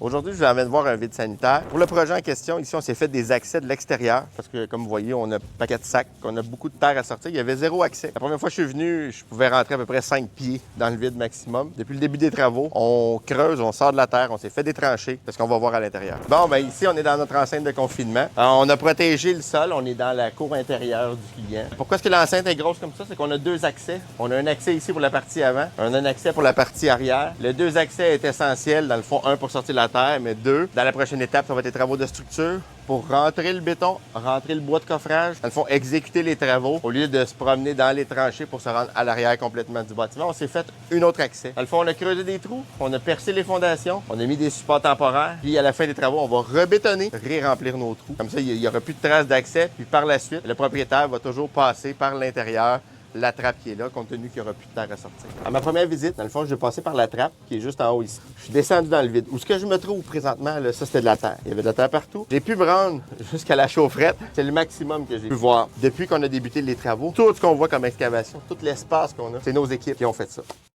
Aujourd'hui, je vous emmène voir un vide sanitaire. Pour le projet en question, ici, on s'est fait des accès de l'extérieur parce que, comme vous voyez, on a un paquet de sacs, on a beaucoup de terre à sortir. Il y avait zéro accès. La première fois que je suis venu, je pouvais rentrer à peu près 5 pieds dans le vide maximum. Depuis le début des travaux, on creuse, on sort de la terre, on s'est fait des tranchées parce qu'on va voir à l'intérieur. Bon, ben ici, on est dans notre enceinte de confinement. On a protégé le sol, on est dans la cour intérieure du client. Pourquoi est-ce que l'enceinte est grosse comme ça? C'est qu'on a deux accès. On a un accès ici pour la partie avant, on a un accès pour la partie arrière. Les deux accès est essentiel, dans le fond, un pour sortir la terre, mais deux, dans la prochaine étape, ça va être les travaux de structure pour rentrer le béton, rentrer le bois de coffrage, dans le fond, exécuter les travaux au lieu de se promener dans les tranchées pour se rendre à l'arrière complètement du bâtiment. On s'est fait un autre accès. Dans le fond, on a creusé des trous, on a percé les fondations, on a mis des supports temporaires, puis à la fin des travaux, on va rebétonner, ré-remplir nos trous. Comme ça, il n'y aura plus de traces d'accès, puis par la suite, le propriétaire va toujours passer par l'intérieur la trappe qui est là, compte tenu qu'il n'y aura plus de terre à sortir. À ma première visite, dans le fond, je vais passer par la trappe qui est juste en haut ici. Je suis descendu dans le vide. Où ce que je me trouve présentement, là, ça, c'était de la terre. Il y avait de la terre partout. J'ai pu me rendre jusqu'à la chaufferette. C'est le maximum que j'ai pu voir. Depuis qu'on a débuté les travaux, tout ce qu'on voit comme excavation, tout l'espace qu'on a, c'est nos équipes qui ont fait ça.